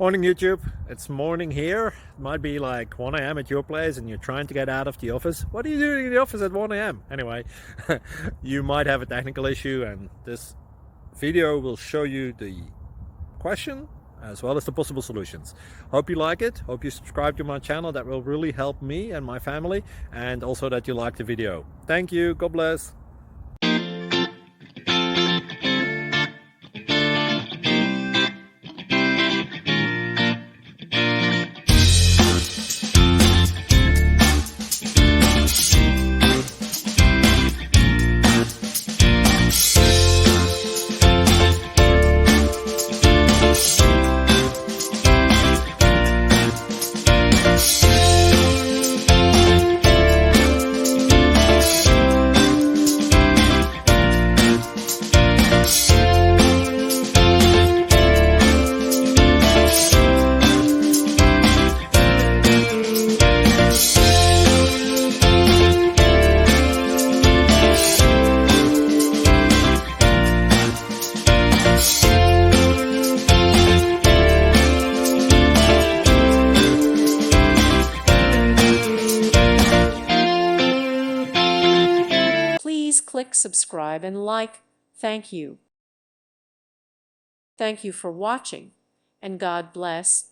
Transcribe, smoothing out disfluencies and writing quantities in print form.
Morning YouTube, it's morning here. It might be like 1 a.m. at your place and you're trying to get out of the office. What are you doing in the office at 1 a.m.? Anyway, you might have a technical issue and this video will show you the question as well as the possible solutions. Hope you like it, hope you subscribe to my channel. That will really help me and my family, and also that you like the video. Thank you, God bless. Please click subscribe and like. Thank you. Thank you for watching, and God bless.